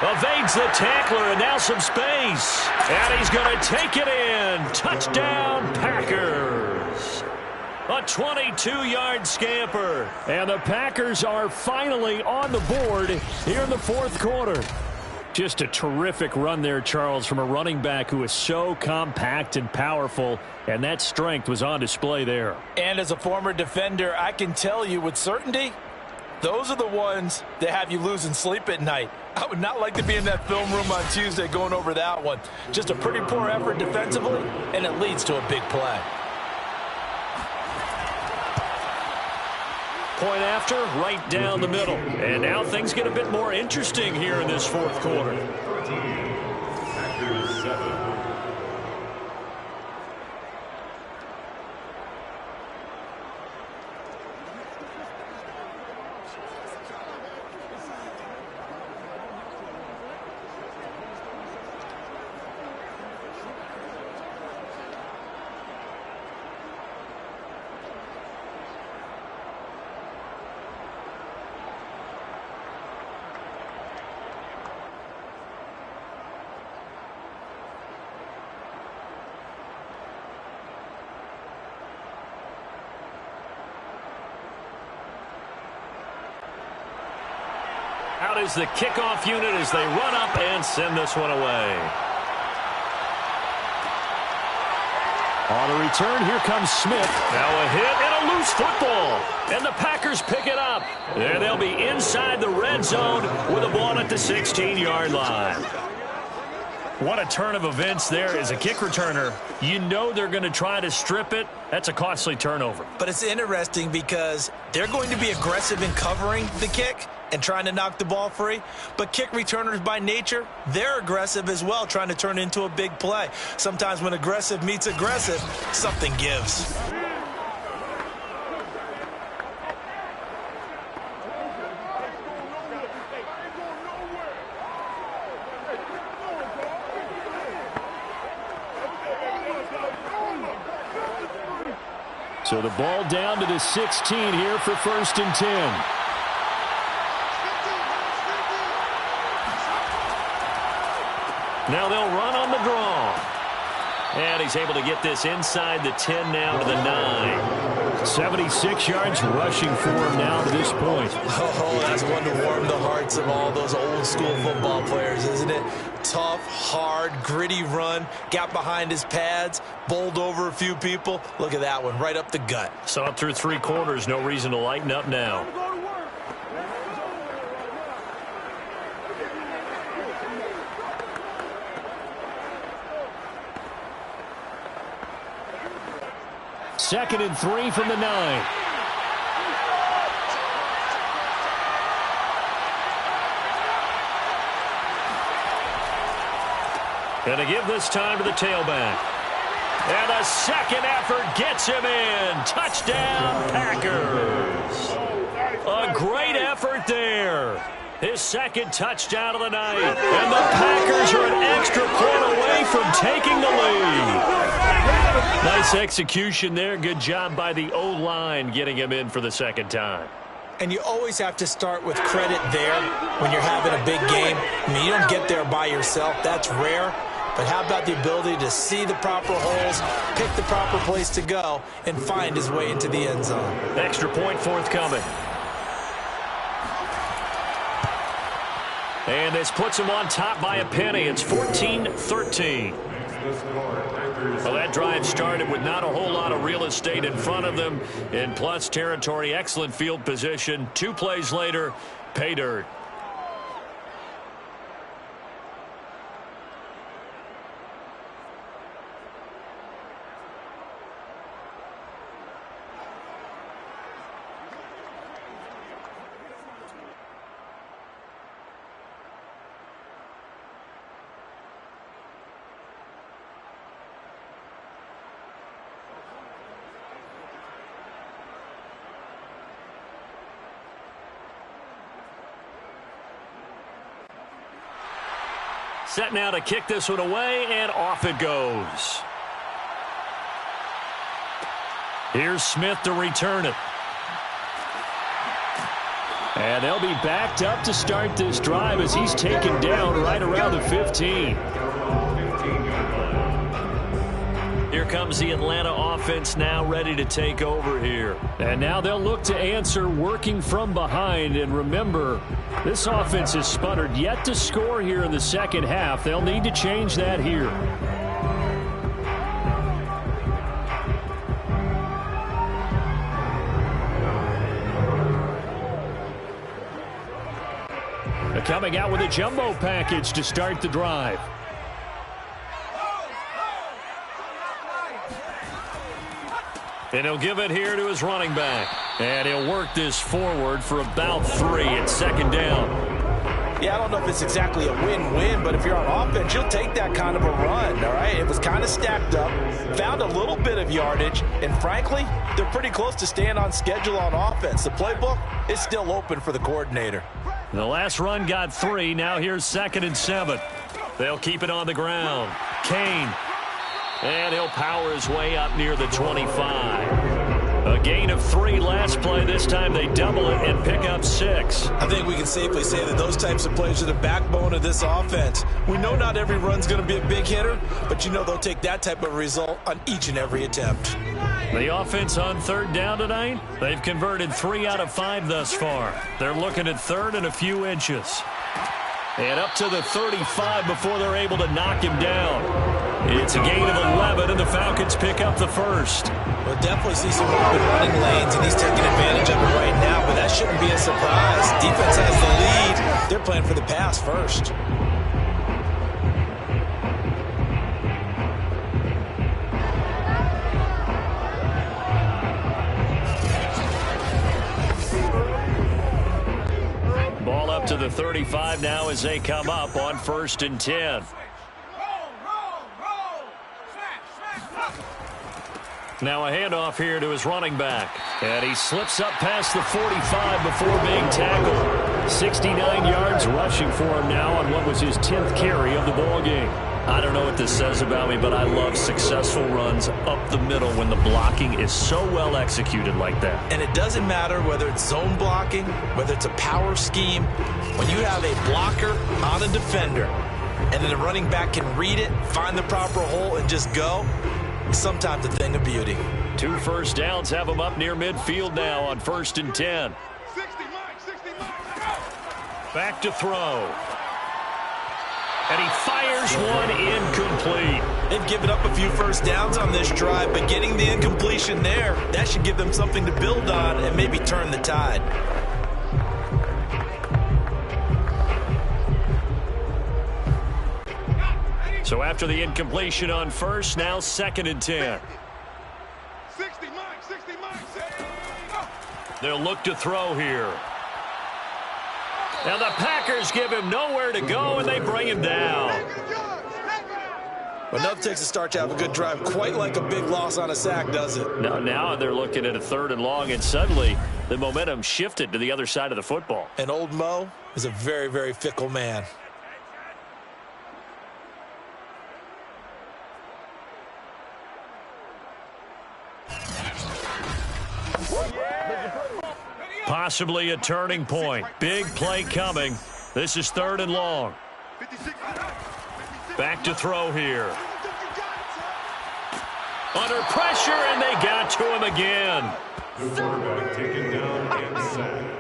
Evades the tackler, and now some space. And he's going to take it in. Touchdown, Packers. A 22-yard scamper. And the Packers are finally on the board here in the fourth quarter. Just a terrific run there, Charles, from a running back who is so compact and powerful, and that strength was on display there. And as a former defender, I can tell you with certainty, those are the ones that have you losing sleep at night. I would not like to be in that film room on Tuesday going over that one. Just a pretty poor effort defensively, and it leads to a big play. Point after, right down the middle. And now things get a bit more interesting here in this fourth quarter. Out is the kickoff unit as they run up and send this one away. On the return, here comes Smith. Now a hit and a loose football. And the Packers pick it up. And they'll be inside the red zone with a ball at the 16-yard line. What a turn of events there. As a kick returner, you know they're going to try to strip it. That's a costly turnover. But it's interesting because they're going to be aggressive in covering the kick and trying to knock the ball free. But kick returners by nature, they're aggressive as well, trying to turn it into a big play. Sometimes when aggressive meets aggressive, something gives. So the ball down to the 16 here for 1st and 10. Now they'll run on the draw. And he's able to get this inside the 10 now to the 9. 76 yards rushing for him now to this point. Oh, that's one to warm the hearts of all those old school football players, isn't it? Tough, hard, gritty run. Got behind his pads, bowled over a few people. Look at that one, right up the gut. Saw it through 3 quarters. No reason to lighten up now. Second and 3 from the 9. Going to give this time to the tailback. And a second effort gets him in. Touchdown, Packers. A great effort there. His second touchdown of the night. And the Packers are an extra point away from taking the lead. Nice execution there. Good job by the O-line getting him in for the second time. And you always have to start with credit there when you're having a big game. I mean, you don't get there by yourself. That's rare. But how about the ability to see the proper holes, pick the proper place to go, and find his way into the end zone? Extra point forthcoming. And this puts him on top by a penny. It's 14-13. Well, that drive started with not a whole lot of real estate in front of them. In plus territory, excellent field position. 2 plays later, pay dirt. Set now to kick this one away, and off it goes. Here's Smith to return it. And they'll be backed up to start this drive as he's taken down right around the 15. Here comes the Atlanta offense now ready to take over here. And now they'll look to answer working from behind. And remember, this offense has sputtered yet to score here in the second half. They'll need to change that here. They're coming out with a jumbo package to start the drive. And he'll give it here to his running back. And he'll work this forward for about 3 at second down. Yeah, I don't know if it's exactly a win-win, but if you're on offense, you'll take that kind of a run, all right? It was kind of stacked up, found a little bit of yardage, and frankly, they're pretty close to staying on schedule on offense. The playbook is still open for the coordinator. The last run got 3. Now here's 2nd and 7. They'll keep it on the ground. Kane. And he'll power his way up near the 25. A gain of 3 last play. This time they double it and pick up 6. I think we can safely say that those types of plays are the backbone of this offense. We know not every run's going to be a big hitter, but you know they'll take that type of result on each and every attempt. The offense on 3rd down tonight, they've converted 3 out of 5 thus far. They're looking at 3rd and a few inches. And up to the 35 before they're able to knock him down. It's a gain of 11, and the Falcons pick up the first. We'll definitely see some open running lanes, and he's taking advantage of it right now, but that shouldn't be a surprise. Defense has the lead. They're playing for the pass first. Ball up to the 35 now as they come up on 1st and 10. Now a handoff here to his running back. And he slips up past the 45 before being tackled. 69 yards rushing for him now on what was his 10th carry of the ball game. I don't know what this says about me, but I love successful runs up the middle when the blocking is so well executed like that. And it doesn't matter whether it's zone blocking, whether it's a power scheme. When you have a blocker on a defender, and then the running back can read it, find the proper hole, and just go, sometimes a thing of beauty. 2 first downs have him up near midfield now on 1st and 10. Back to throw. And he fires one incomplete. They've given up a few first downs on this drive, but getting the incompletion there, that should give them something to build on and maybe turn the tide. So after the incompletion on 1st, now 2nd and 10. They'll look to throw here. Now the Packers give him nowhere to go, and they bring him down. But nothing takes a start to have a good drive, quite like a big loss on a sack, does it? Now they're looking at a 3rd and long, and suddenly the momentum shifted to the other side of the football. And old Mo is a very, very fickle man. Possibly a turning point. Big play coming. This is 3rd and long. Back to throw here. Under pressure, and they got to him again.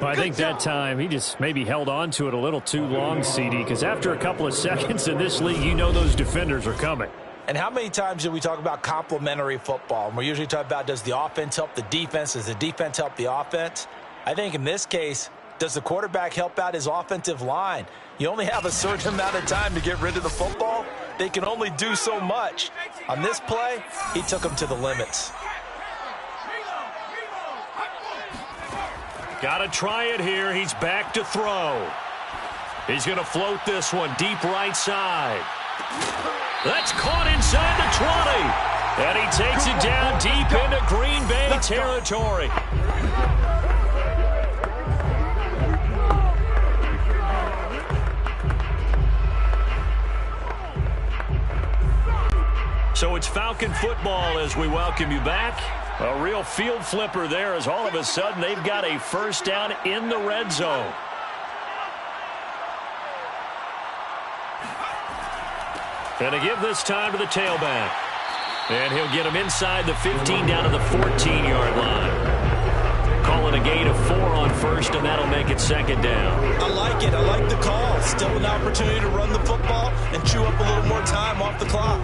I think that time he just maybe held on to it a little too long, CD, because after a couple of seconds in this league, you know those defenders are coming. And how many times do we talk about complementary football? And we're usually talking about, does the offense help the defense? Does the defense help the offense? I think in this case, does the quarterback help out his offensive line? You only have a certain amount of time to get rid of the football. They can only do so much. On this play, he took them to the limits. Got to try it here. He's back to throw. He's going to float this one deep right side. That's caught inside the 20. And he takes it down deep into Green Bay territory. So it's Falcon football as we welcome you back. A real field flipper there as all of a sudden they've got a first down in the red zone. And to give this time to the tailback. And he'll get him inside the 15 down to the 14-yard line. Calling a gain of 4 on first, and that'll make it second down. I like it. I like the call. Still an opportunity to run the football and chew up a little more time off the clock.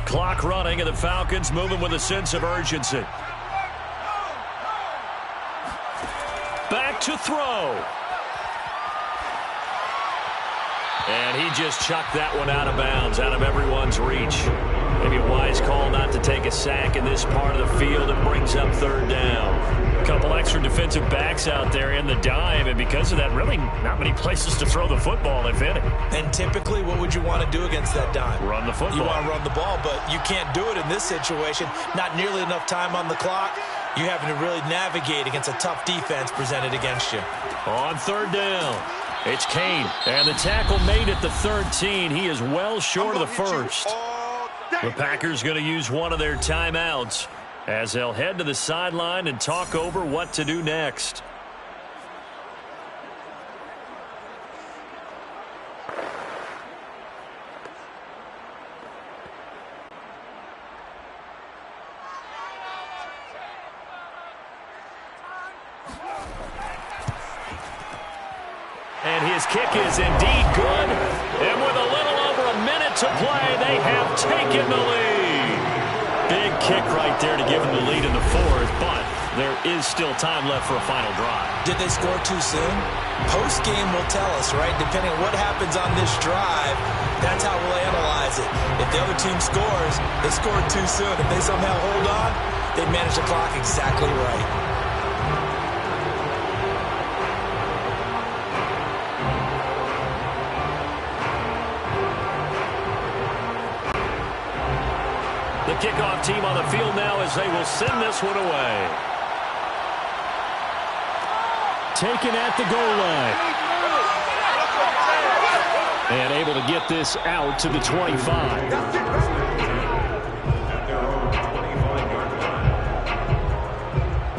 Clock running, and the Falcons moving with a sense of urgency. Back to throw. And he just chucked that one out of bounds, out of everyone's reach. Maybe a wise call not to take a sack in this part of the field. It brings up third down. A couple extra defensive backs out there in the dime, and because of that, really not many places to throw the football, if any. And typically, what would you want to do against that dime? Run the football. You want to run the ball, but you can't do it in this situation. Not nearly enough time on the clock. You're having to really navigate against a tough defense presented against you. On third down, it's Kane. And the tackle made at the 13. He is well short of the first. The Packers going to use one of their timeouts as they'll head to the sideline and talk over what to do next. And his kick is indeed good. And with a little over a minute to play, they have taken the lead. Big kick right there to give them the lead in the fourth, but there is still time left for a final drive. Did they score too soon? Post-game will tell us, right? Depending on what happens on this drive, that's how we'll analyze it. If the other team scores, they scored too soon. If they somehow hold on, they manage the clock exactly right. The kickoff team on the field now as they will send this one away. Taken at the goal line. And able to get this out to the 25.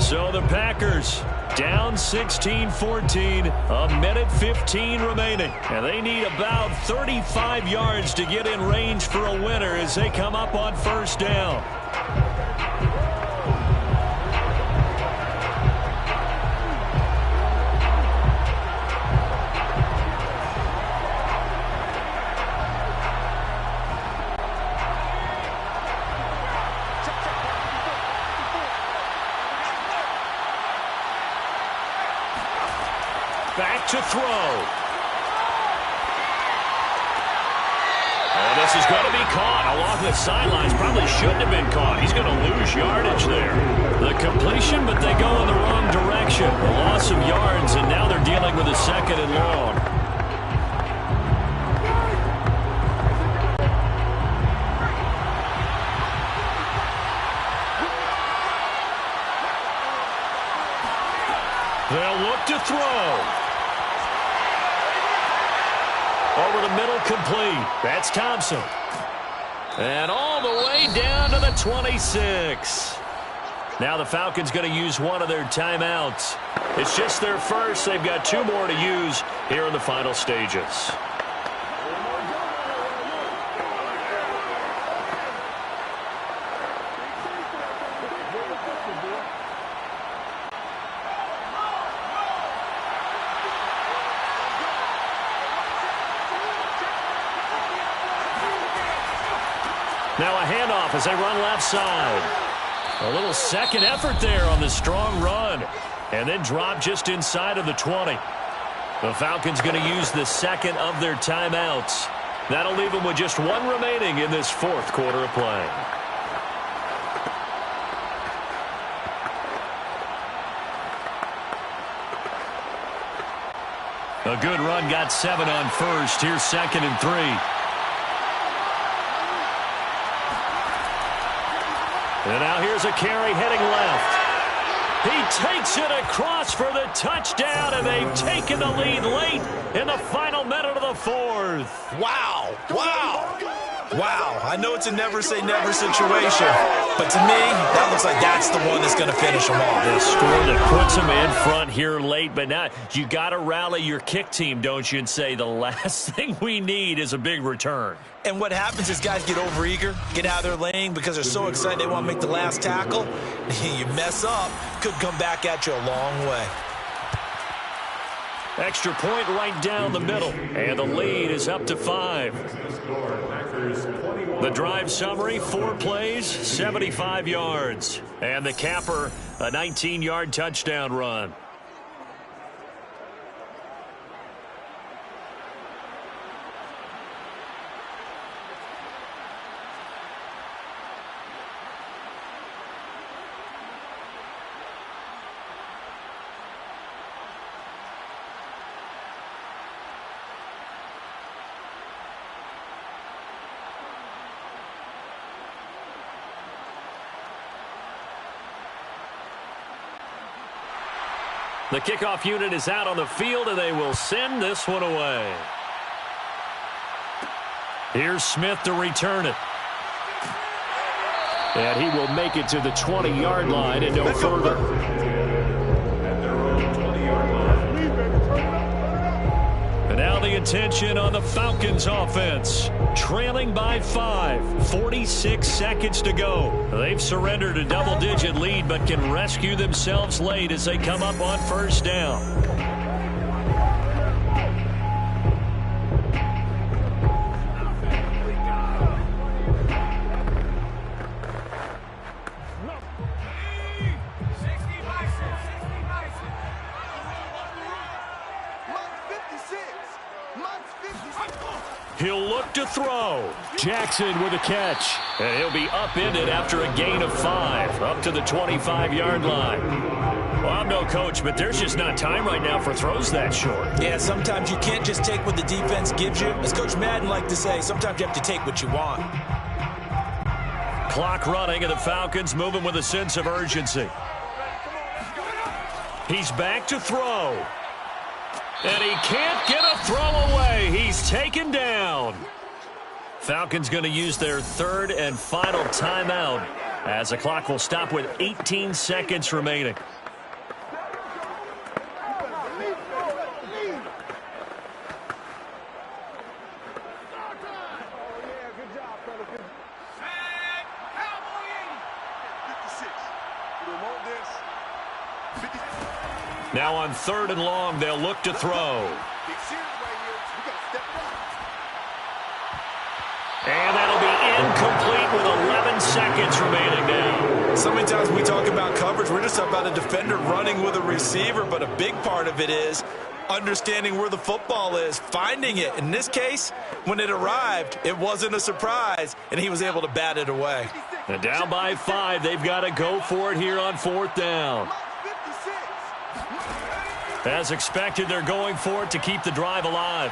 So the Packers down 16-14, a minute 15 remaining. And they need about 35 yards to get in range for a winner as they come up on first down. Back to throw. Oh, this is going to be caught along the sidelines. Probably shouldn't have been caught. He's going to lose yardage there. The completion, but they go in the wrong direction. A loss of yards, and now they're dealing with a second and long. They'll look to throw. Over the middle, complete. That's Thompson. And all the way down to the 26. Now the Falcons going to use one of their timeouts. It's just their first. They've got 2 more to use here in the final stages. Now a handoff as they run left side. A little second effort there on the strong run. And then drop just inside of the 20. The Falcons going to use the second of their timeouts. That'll leave them with just 1 remaining in this fourth quarter of play. A good run, got 7 on first. Here's 2nd and 3. And now here's a carry heading left. He takes it across for the touchdown, and they've taken the lead late in the final minute of the fourth. Wow. Wow. Wow, I know it's a never-say-never situation, but to me, that looks like that's the one that's going to finish them off. The score that puts them in front here late, but now you got to rally your kick team, don't you, and say the last thing we need is a big return. And what happens is guys get overeager, get out of their lane because they're so excited they want to make the last tackle. You mess up, could come back at you a long way. Extra point right down the middle, and the lead is up to 5. The drive summary, 4 plays, 75 yards. And the capper, a 19-yard touchdown run. The kickoff unit is out on the field, and they will send this one away. Here's Smith to return it. And he will make it to the 20-yard line and no further. And now the attention on the Falcons offense. Trailing by 5, 46 seconds to go. They've surrendered a double-digit lead but can rescue themselves late as they come up on first down. He'll look to throw. Jackson with a catch. And he'll be upended after a gain of 5, up to the 25-yard line. Well, I'm no coach, but there's just not time right now for throws that short. Yeah, sometimes you can't just take what the defense gives you. As Coach Madden liked to say, sometimes you have to take what you want. Clock running, and the Falcons moving with a sense of urgency. He's back to throw. And he can't get a throw away. He's taken down. Falcons going to use their 3rd and final timeout as the clock will stop with 18 seconds remaining. Now on 3rd and long, they'll look to throw. And that'll be incomplete with 11 seconds remaining now. So many times we talk about coverage, we're just about a defender running with a receiver, but a big part of it is understanding where the football is, finding it. In this case, when it arrived, it wasn't a surprise, and he was able to bat it away. And down by 5, they've got to go for it here on 4th down. As expected, they're going for it to keep the drive alive.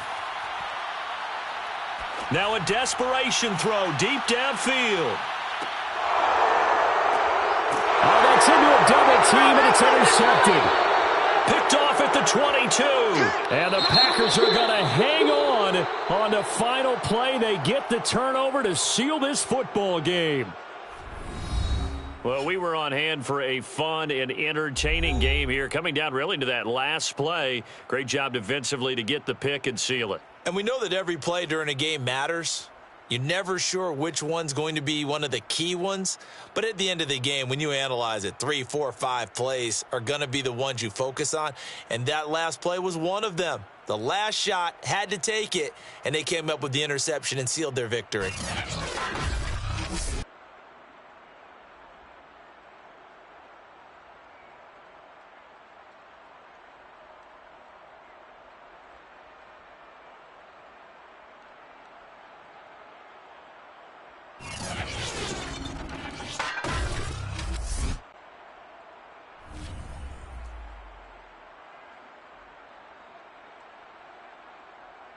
Now a desperation throw deep downfield. Oh, that's into a double team, and it's intercepted. Picked off at the 22. And the Packers are going to hang on the final play. They get the turnover to seal this football game. Well, we were on hand for a fun and entertaining game here. Coming down really to that last play. Great job defensively to get the pick and seal it. And we know that every play during a game matters. You're never sure which one's going to be one of the key ones. But at the end of the game, when you analyze it, 3, 4, 5 plays are going to be the ones you focus on. And that last play was one of them. The last shot had to take it, and they came up with the interception and sealed their victory.